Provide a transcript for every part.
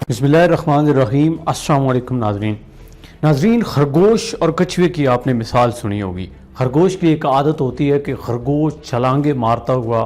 بسم اللہ الرحمن الرحیم۔ السلام علیکم ناظرین، خرگوش اور کچھوے کی آپ نے مثال سنی ہوگی۔ خرگوش کی ایک عادت ہوتی ہے کہ خرگوش چھلانگے مارتا ہوا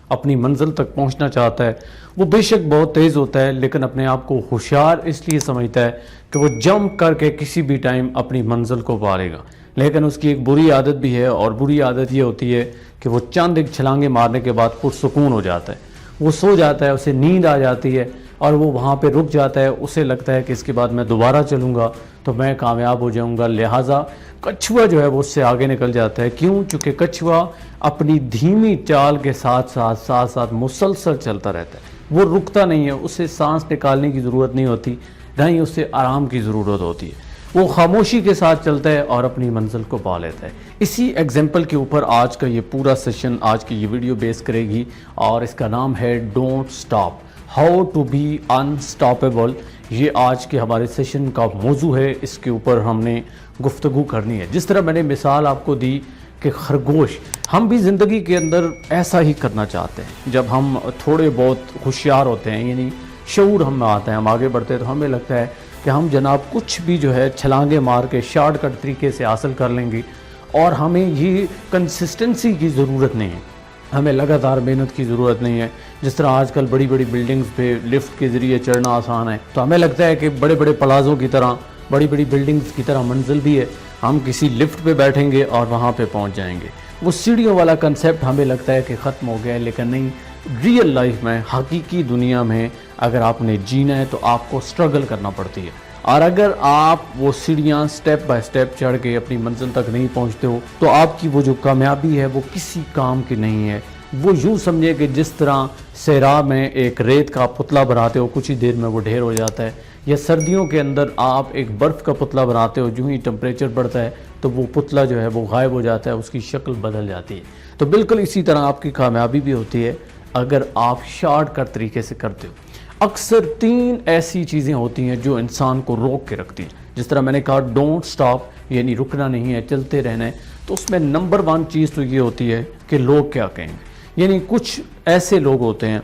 اپنی منزل تک پہنچنا چاہتا ہے۔ وہ بے شک بہت تیز ہوتا ہے، لیکن اپنے آپ کو ہوشیار اس لیے سمجھتا ہے کہ وہ جمپ کر کے کسی بھی ٹائم اپنی منزل کو پا لے گا۔ لیکن اس کی ایک بری عادت بھی ہے، اور بری عادت یہ ہوتی ہے کہ وہ چند ایک چھلانگے مارنے کے بعد پرسکون ہو جاتا ہے، وہ سو جاتا ہے، اسے نیند آ جاتی ہے اور وہ وہاں پہ رک جاتا ہے۔ اسے لگتا ہے کہ اس کے بعد میں دوبارہ چلوں گا تو میں کامیاب ہو جاؤں گا، لہٰذا کچھوا جو ہے وہ اس سے آگے نکل جاتا ہے۔ کیوں؟ چونکہ کچھوا اپنی دھیمی چال کے ساتھ ساتھ مسلسل چلتا رہتا ہے، وہ رکتا نہیں ہے، اسے سانس نکالنے کی ضرورت نہیں ہوتی، نہ ہی اسے آرام کی ضرورت ہوتی ہے، وہ خاموشی کے ساتھ چلتا ہے اور اپنی منزل کو پا لیتا ہے۔ اسی ایگزامپل کے اوپر آج کا یہ پورا سیشن، آج کی یہ ویڈیو بیس کرے گی، اور اس کا نام ہے don't stop, how to be unstoppable. یہ آج کے ہمارے سیشن کا موضوع ہے، اس کے اوپر ہم نے گفتگو کرنی ہے۔ جس طرح میں نے مثال آپ کو دی کہ خرگوش، ہم بھی زندگی کے اندر ایسا ہی کرنا چاہتے ہیں۔ جب ہم تھوڑے بہت ہوشیار ہوتے ہیں، یعنی شعور ہم میں آتا ہے، ہم آگے بڑھتے ہیں، تو ہمیں لگتا ہے کہ ہم جناب کچھ بھی جو ہے چھلانگے مار کے شارٹ کٹ طریقے سے حاصل کر لیں گے، اور ہمیں یہ کنسسٹنسی کی ضرورت نہیں ہے، ہمیں لگاتار محنت کی ضرورت نہیں ہے۔ جس طرح آج کل بڑی بڑی بلڈنگز پہ لفٹ کے ذریعے چڑھنا آسان ہے، تو ہمیں لگتا ہے کہ بڑے بڑے پلازوں کی طرح، بڑی بڑی بلڈنگز کی طرح منزل بھی ہے، ہم کسی لفٹ پہ بیٹھیں گے اور وہاں پہ پہنچ جائیں گے۔ وہ سیڑھیوں والا کنسیپٹ ہمیں لگتا ہے کہ ختم ہو گیا ہے، لیکن نہیں، ریئل لائف میں، حقیقی دنیا میں اگر آپ نے جینا ہے تو آپ کو سٹرگل کرنا پڑتی ہے، اور اگر آپ وہ سیڑھیاں سٹیپ بائی سٹیپ چڑھ کے اپنی منزل تک نہیں پہنچتے ہو تو آپ کی وہ جو کامیابی ہے وہ کسی کام کی نہیں ہے۔ وہ یوں سمجھے کہ جس طرح صحرا میں ایک ریت کا پتلا بناتے ہو، کچھ ہی دیر میں وہ ڈھیر ہو جاتا ہے، یا سردیوں کے اندر آپ ایک برف کا پتلا بناتے ہو، جو ہی ٹمپریچر بڑھتا ہے تو وہ پتلا جو ہے وہ غائب ہو جاتا ہے، اس کی شکل بدل جاتی ہے۔ تو بالکل اسی طرح آپ کی کامیابی بھی ہوتی ہے اگر آپ شارٹ کٹ طریقے سے کرتے ہو۔ اکثر 3 ایسی چیزیں ہوتی ہیں جو انسان کو روک کے رکھتی ہیں۔ جس طرح میں نے کہا ڈونٹ سٹاپ، یعنی رکنا نہیں ہے، چلتے رہنا ہے، تو اس میں نمبر 1 چیز تو یہ ہوتی ہے کہ لوگ کیا کہیں گے۔ یعنی کچھ ایسے لوگ ہوتے ہیں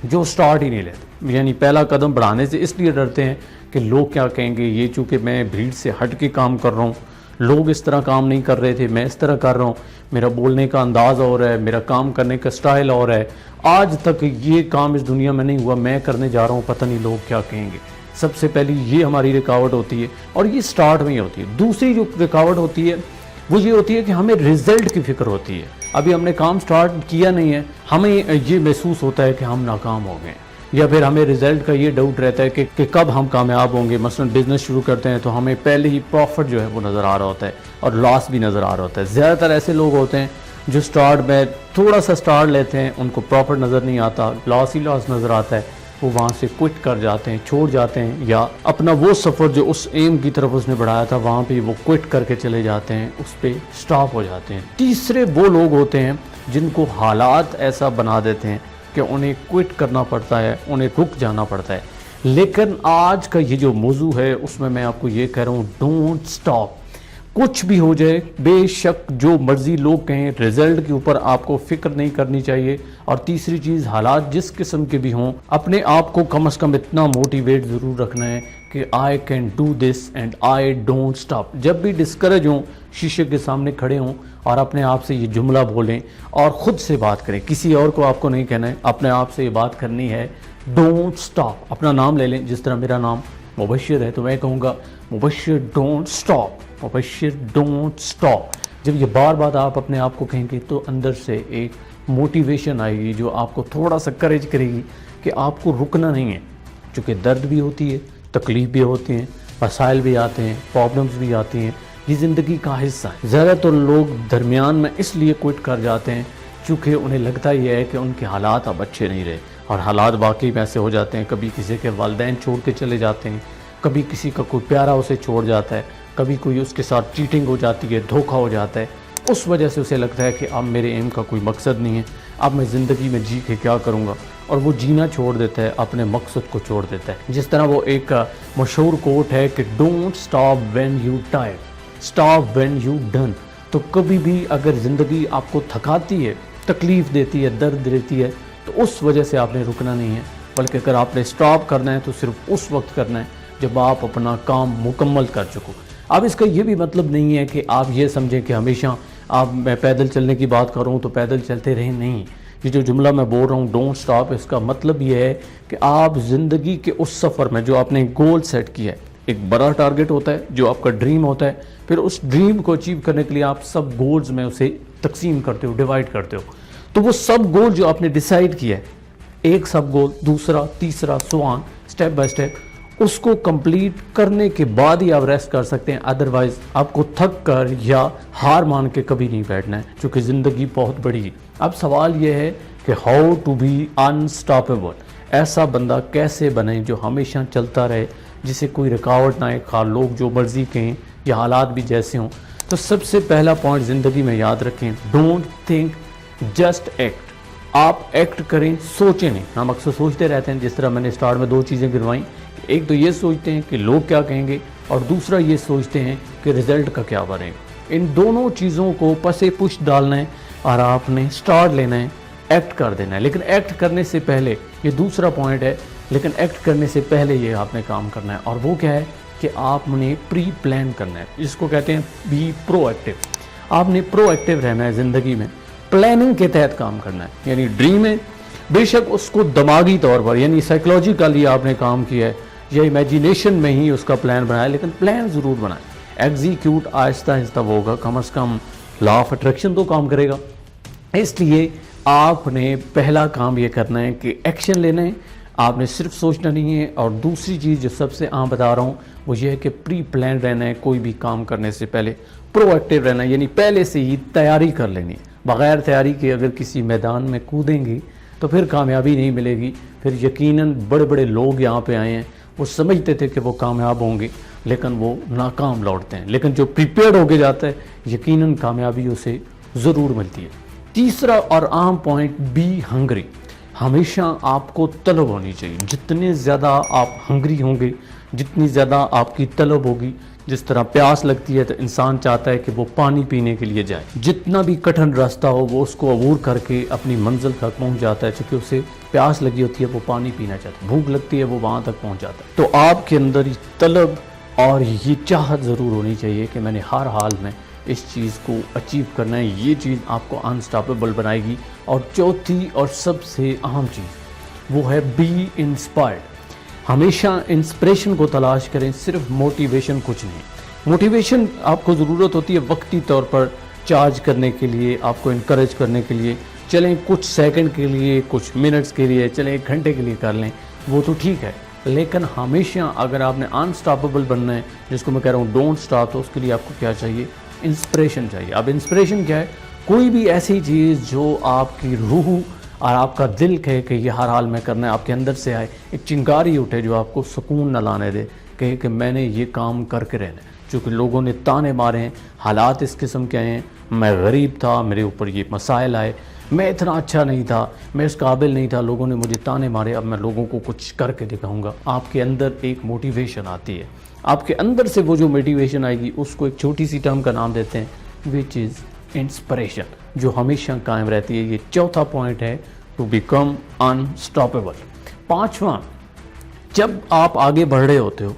جو سٹارٹ ہی نہیں لیتے، یعنی پہلا قدم بڑھانے سے اس لیے ڈرتے ہیں کہ لوگ کیا کہیں گے، یہ چونکہ میں بھیڑ سے ہٹ کے کام کر رہا ہوں، لوگ اس طرح کام نہیں کر رہے تھے، میں اس طرح کر رہا ہوں، میرا بولنے کا انداز اور ہے، میرا کام کرنے کا سٹائل اور ہے، آج تک یہ کام اس دنیا میں نہیں ہوا، میں کرنے جا رہا ہوں، پتہ نہیں لوگ کیا کہیں گے۔ سب سے پہلی یہ ہماری رکاوٹ ہوتی ہے، اور یہ سٹارٹ میں ہی ہوتی ہے۔ دوسری جو رکاوٹ ہوتی ہے وہ یہ ہوتی ہے کہ ہمیں رزلٹ کی فکر ہوتی ہے۔ ابھی ہم نے کام سٹارٹ کیا نہیں ہے، ہمیں یہ محسوس ہوتا ہے کہ ہم ناکام ہو گئے ہیں، یا پھر ہمیں رزلٹ کا یہ ڈاؤٹ رہتا ہے کہ کب ہم کامیاب ہوں گے۔ مثلا بزنس شروع کرتے ہیں تو ہمیں پہلے ہی پروفٹ جو ہے وہ نظر آ رہا ہوتا ہے اور لاس بھی نظر آ رہا ہوتا ہے۔ زیادہ تر ایسے لوگ ہوتے ہیں جو سٹارٹ میں تھوڑا سا سٹارٹ لیتے ہیں، ان کو پروفٹ نظر نہیں آتا، لاس ہی لاس نظر آتا ہے، وہ وہاں سے کوئٹ کر جاتے ہیں، چھوڑ جاتے ہیں، یا اپنا وہ سفر جو اس ایم کی طرف اس نے بڑھایا تھا وہاں پہ وہ کوئٹ کر کے چلے جاتے ہیں، اس پہ سٹاپ ہو جاتے ہیں۔ تیسرے وہ لوگ ہوتے ہیں جن کو حالات ایسا بنا دیتے ہیں کہ انہیں کوئٹ کرنا پڑتا ہے، انہیں رک جانا پڑتا ہے۔ لیکن آج کا یہ جو موضوع ہے اس میں آپ کو یہ کہہ رہا ہوں، ڈونٹ سٹاپ۔ کچھ بھی ہو جائے، بے شک جو مرضی لوگ کہیں، رزلٹ کے اوپر آپ کو فکر نہیں کرنی چاہیے۔ اور تیسری چیز، حالات جس قسم کے بھی ہوں، اپنے آپ کو کم از کم اتنا موٹیویٹ ضرور رکھنا ہے کہ I can do this and I don't stop. جب بھی ڈسکریج ہوں، شیشے کے سامنے کھڑے ہوں اور اپنے آپ سے یہ جملہ بولیں اور خود سے بات کریں، کسی اور کو آپ کو نہیں کہنا ہے، اپنے آپ سے یہ بات کرنی ہے، ڈونٹ سٹاپ۔ اپنا نام لے لیں، جس طرح میرا نام مبشر ہے تو میں کہوں گا Mubashir don't stop, Mubashir don't stop. جب یہ بار بار آپ اپنے آپ کو کہیں گے تو اندر سے ایک موٹیویشن آئے گی جو آپ کو تھوڑا سا کریج کرے گی کہ آپ کو رکنا نہیں ہے، چونکہ درد بھی ہوتی ہے، تکلیف بھی ہوتی ہیں، مسائل بھی آتے ہیں، پرابلمز بھی آتی ہیں، یہ زندگی کا حصہ ہے۔ زیادہ تر لوگ درمیان میں اس لیے کوئٹ کر جاتے ہیں چونکہ انہیں لگتا یہ ہے کہ ان کے حالات اب اچھے نہیں رہے، اور حالات واقعی میں ایسے ہو جاتے ہیں۔ کبھی کسی کے والدین چھوڑ کے چلے جاتے ہیں، کبھی کسی کا کوئی پیارا اسے چھوڑ جاتا ہے، کبھی کوئی اس کے ساتھ چیٹنگ ہو جاتی ہے، دھوکہ ہو جاتا ہے، اس وجہ سے اسے لگتا ہے کہ اب میرے ایم کا کوئی مقصد نہیں ہے، اب میں زندگی میں جی کے کیا کروں گا، اور وہ جینا چھوڑ دیتا ہے، اپنے مقصد کو چھوڑ دیتا ہے۔ جس طرح وہ ایک مشہور کوٹ ہے کہ don't stop when you tired, stop when you done. تو کبھی بھی اگر زندگی آپ کو تھکاتی ہے، تکلیف دیتی ہے، درد دیتی ہے، تو اس وجہ سے آپ نے رکنا نہیں ہے، بلکہ اگر آپ نے سٹاپ کرنا ہے تو صرف اس وقت کرنا ہے جب آپ اپنا کام مکمل کر چکو۔ اب اس کا یہ بھی مطلب نہیں ہے کہ آپ یہ سمجھیں کہ ہمیشہ میں پیدل چلنے کی بات کروں تو پیدل چلتے رہیں، نہیں۔ یہ جو جملہ میں بول رہا ہوں ڈونٹ سٹاپ، اس کا مطلب یہ ہے کہ آپ زندگی کے اس سفر میں جو آپ نے گول سیٹ کیا ہے، ایک بڑا ٹارگٹ ہوتا ہے جو آپ کا ڈریم ہوتا ہے، پھر اس ڈریم کو اچیو کرنے کے لیے آپ سب گولز میں اسے تقسیم کرتے ہو، ڈیوائڈ کرتے ہو۔ تو وہ سب گول جو آپ نے ڈیسائیڈ کیا ہے، ایک سب گول، دوسرا، تیسرا، سوان، سٹیپ بائی سٹیپ، اس کو کمپلیٹ کرنے کے بعد ہی آپ ریسٹ کر سکتے ہیں۔ ادروائز آپ کو تھک کر یا ہار مان کے کبھی نہیں بیٹھنا ہے، چونکہ زندگی بہت بڑی ہے۔ اب سوال یہ ہے کہ ہاؤ ٹو بی انسٹاپیبل، ایسا بندہ کیسے بنے جو ہمیشہ چلتا رہے، جسے کوئی رکاوٹ نہ آئے، خواہ لوگ جو مرضی کہیں یا حالات بھی جیسے ہوں۔ تو سب سے پہلا پوائنٹ زندگی میں یاد رکھیں، ڈونٹ تھنک جسٹ ایکٹ۔ آپ ایکٹ کریں، سوچیں نہیں۔ ہم اکثر سوچتے رہتے ہیں، جس طرح میں نے سٹارٹ میں 2 چیزیں گنوائیں، ایک تو یہ سوچتے ہیں کہ لوگ کیا کہیں گے، اور دوسرا یہ سوچتے ہیں کہ رزلٹ کا کیا بنے گا۔ ان دونوں چیزوں کو پسے پش ڈالنا ہے اور آپ نے سٹارٹ لینا ہے، ایکٹ کر دینا ہے۔ لیکن ایکٹ کرنے سے پہلے، یہ دوسرا پوائنٹ ہے، لیکن ایکٹ کرنے سے پہلے یہ آپ نے کام کرنا ہے، اور وہ کیا ہے کہ آپ نے پری پلان کرنا ہے، جس کو کہتے ہیں بی پرو ایکٹیو۔ آپ نے پرو ایکٹیو رہنا ہے زندگی میں، پلاننگ کے تحت کام کرنا ہے۔ یعنی ڈریم ہے، بے شک اس کو دماغی طور پر یعنی سائیکلوجیکلی آپ نے کام کیا ہے یا امیجینیشن میں ہی اس کا پلان بنایا، لیکن پلان ضرور بنائیں۔ ایگزیکیوٹ آہستہ آہستہ ہوگا، کم از کم لا آف اٹریکشن تو کام کرے گا۔ اس لیے آپ نے پہلا کام یہ کرنا ہے کہ ایکشن لینا ہے، آپ نے صرف سوچنا نہیں ہے۔ اور دوسری چیز جو سب سے عام بتا رہا ہوں وہ یہ ہے کہ پری پلان رہنا ہے، کوئی بھی کام کرنے سے پہلے پرو ایکٹیو رہنا ہے، یعنی پہلے سے ہی تیاری کر لینی ہے۔ بغیر تیاری کے اگر کسی میدان میں کودیں گی تو پھر کامیابی نہیں ملے گی۔ پھر یقیناً بڑے بڑے لوگ یہاں پہ آئے ہیں، وہ سمجھتے تھے کہ وہ کامیاب ہوں گے لیکن وہ ناکام لوٹتے ہیں، لیکن جو پریپیئرڈ ہو کے جاتا ہے یقیناً کامیابی اسے ضرور ملتی ہے۔ تیسرا اور عام پوائنٹ، بی ہنگری۔ ہمیشہ آپ کو طلب ہونی چاہیے، جتنے زیادہ آپ ہنگری ہوں گے، جتنی زیادہ آپ کی طلب ہوگی، جس طرح پیاس لگتی ہے تو انسان چاہتا ہے کہ وہ پانی پینے کے لیے جائے، جتنا بھی کٹھن راستہ ہو وہ اس کو عبور کر کے اپنی منزل تک پہنچ جاتا ہے، چونکہ اسے پیاس لگی ہوتی ہے، وہ پانی پینا چاہتا ہے، بھوک لگتی ہے، وہ وہاں تک پہنچ جاتا ہے۔ تو آپ کے اندر یہ طلب اور یہ چاہت ضرور ہونی چاہیے کہ میں نے ہر حال میں اس چیز کو اچیو کرنا ہے، یہ چیز آپ کو انسٹاپیبل بنائے گی۔ اور چوتھی اور سب سے اہم چیز وہ ہے بی انسپائرڈ۔ ہمیشہ انسپریشن کو تلاش کریں، صرف موٹیویشن کچھ نہیں۔ موٹیویشن آپ کو ضرورت ہوتی ہے وقتی طور پر چارج کرنے کے لیے، آپ کو انکریج کرنے کے لیے، چلیں کچھ سیکنڈ کے لیے، کچھ منٹس کے لیے، چلیں 1 گھنٹے کے لیے کر لیں، وہ تو ٹھیک ہے۔ لیکن ہمیشہ اگر آپ نے انسٹاپیبل بننا ہے، جس کو میں کہہ رہا ہوں ڈونٹ سٹاپ، تو اس کے لیے آپ کو کیا چاہیے؟ انسپریشن چاہیے۔ اب انسپریشن کیا ہے؟ کوئی بھی ایسی چیز جو آپ کی روح اور آپ کا دل کہے کہ یہ ہر حال میں کرنا ہے، آپ کے اندر سے آئے، ایک چنگاری اٹھے جو آپ کو سکون نہ لانے دے، کہے کہ میں نے یہ کام کر کے رہنا ہے۔ چونکہ لوگوں نے تانے مارے ہیں، حالات اس قسم کے آئے ہیں، میں غریب تھا، میرے اوپر یہ مسائل آئے، میں اتنا اچھا نہیں تھا، میں اس قابل نہیں تھا، لوگوں نے مجھے تانے مارے، اب میں لوگوں کو کچھ کر کے دکھاؤں گا۔ آپ کے اندر ایک موٹیویشن آتی ہے، آپ کے اندر سے وہ جو موٹیویشن آئے گی اس کو ایک چھوٹی سی ٹرم کا نام دیتے ہیں وچ از انسپریشن، جو ہمیشہ قائم رہتی ہے۔ یہ چوتھا پوائنٹ ہے، ٹو بیکم انسٹاپیبل۔ پانچواں، جب آپ آگے بڑھ رہے ہوتے ہو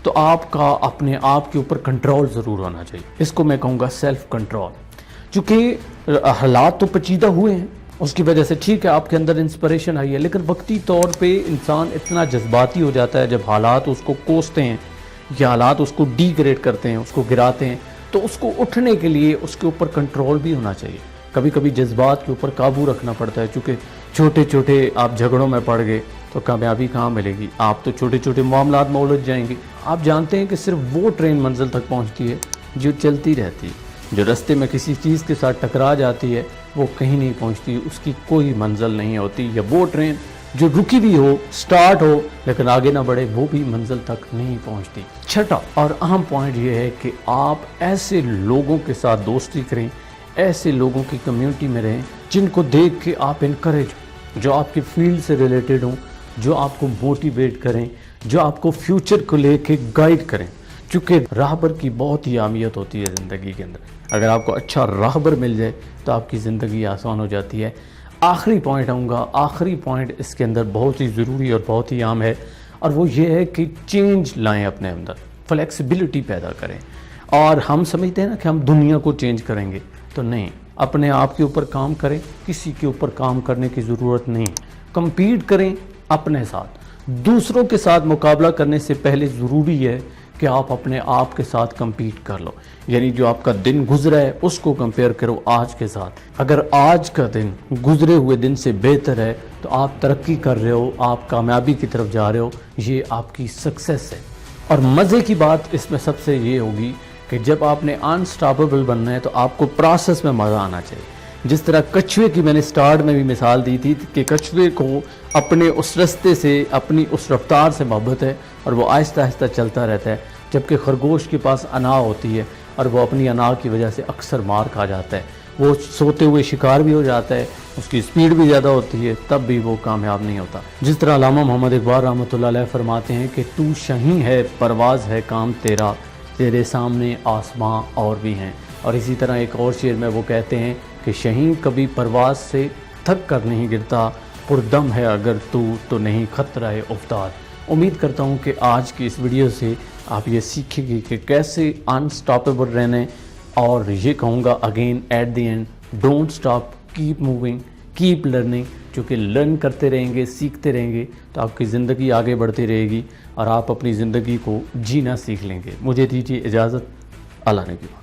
تو آپ کا اپنے آپ کے اوپر کنٹرول ضرور ہونا چاہیے، اس کو میں کہوں گا سیلف کنٹرول۔ چونکہ حالات تو پیچیدہ ہوئے ہیں، اس کی وجہ سے ٹھیک ہے آپ کے اندر انسپریشن آئی ہے، لیکن وقتی طور پہ انسان اتنا جذباتی ہو جاتا ہے جب حالات اس کو کوستے ہیں یا حالات اس کو ڈی گریڈ کرتے ہیں، اس کو گراتے ہیں، تو اس کو اٹھنے کے لیے اس کے اوپر کنٹرول بھی ہونا چاہیے۔ کبھی کبھی جذبات کے اوپر قابو رکھنا پڑتا ہے، چونکہ چھوٹے چھوٹے آپ جھگڑوں میں پڑ گئے تو کامیابی کہاں ملے گی؟ آپ تو چھوٹے چھوٹے معاملات میں الجھ جائیں گے۔ آپ جانتے ہیں کہ صرف وہ ٹرین منزل تک پہنچتی ہے جو چلتی رہتی ہے، جو رستے میں کسی چیز کے ساتھ ٹکرا جاتی ہے وہ کہیں نہیں پہنچتی، اس کی کوئی منزل نہیں ہوتی۔ یا وہ ٹرین جو رکی بھی ہو، سٹارٹ ہو لیکن آگے نہ بڑھے، وہ بھی منزل تک نہیں پہنچتی۔ چھٹا اور اہم پوائنٹ یہ ہے کہ آپ ایسے لوگوں کے ساتھ دوستی کریں، ایسے لوگوں کی کمیونٹی میں رہیں جن کو دیکھ کے آپ انکریج ہوں، جو آپ کے فیلڈ سے ریلیٹڈ ہوں، جو آپ کو موٹیویٹ کریں، جو آپ کو فیوچر کو لے کے گائیڈ کریں۔ چونکہ راہبر کی بہت ہی اہمیت ہوتی ہے زندگی کے اندر، اگر آپ کو اچھا راہبر مل جائے تو آپ کی زندگی آسان ہو جاتی ہے۔ آخری پوائنٹ آؤں گا، آخری پوائنٹ اس کے اندر بہت ہی ضروری اور بہت ہی عام ہے، اور وہ یہ ہے کہ چینج لائیں اپنے اندر، فلیکسیبلٹی پیدا کریں۔ اور ہم سمجھتے ہیں نا کہ ہم دنیا کو چینج کریں گے، تو نہیں، اپنے آپ کے اوپر کام کریں، کسی کے اوپر کام کرنے کی ضرورت نہیں۔ کمپیٹ کریں اپنے ساتھ، دوسروں کے ساتھ مقابلہ کرنے سے پہلے ضروری ہے کہ آپ اپنے آپ کے ساتھ کمپیٹ کر لو، یعنی جو آپ کا دن گزرا ہے اس کو کمپیئر کرو آج کے ساتھ۔ اگر آج کا دن گزرے ہوئے دن سے بہتر ہے تو آپ ترقی کر رہے ہو، آپ کامیابی کی طرف جا رہے ہو، یہ آپ کی سکسیس ہے۔ اور مزے کی بات اس میں سب سے یہ ہوگی کہ جب آپ نے انسٹاپیبل بننا ہے تو آپ کو پروسیس میں مزہ آنا چاہیے۔ جس طرح کچھوے کی میں نے سٹارٹ میں بھی مثال دی تھی کہ کچھوے کو اپنے اس رستے سے، اپنی اس رفتار سے محبت ہے اور وہ آہستہ آہستہ چلتا رہتا ہے، جبکہ خرگوش کے پاس انا ہوتی ہے اور وہ اپنی انا کی وجہ سے اکثر مار کھا جاتا ہے، وہ سوتے ہوئے شکار بھی ہو جاتا ہے، اس کی سپیڈ بھی زیادہ ہوتی ہے، تب بھی وہ کامیاب نہیں ہوتا۔ جس طرح علامہ محمد اقبال رحمۃ اللہ علیہ فرماتے ہیں کہ تو شہیں ہے، پرواز ہے کام تیرا، تیرے سامنے آسماں اور بھی ہیں۔ اور اسی طرح ایک اور شعر میں وہ کہتے ہیں کہ شہیں کبھی پرواز سے تھک کر نہیں گرتا، پردم ہے اگر تو نہیں خطرہ افتاد۔ امید کرتا ہوں کہ آج کی اس ویڈیو سے آپ یہ سیکھیں گے کہ کیسے انسٹاپیبل رہنے، اور یہ کہوں گا again at the end, don't stop, keep moving, keep learning, چونکہ لرن کرتے رہیں گے، سیکھتے رہیں گے تو آپ کی زندگی آگے بڑھتی رہے گی اور آپ اپنی زندگی کو جینا سیکھ لیں گے۔ مجھے دیجیے اجازت، اللہ نے کی۔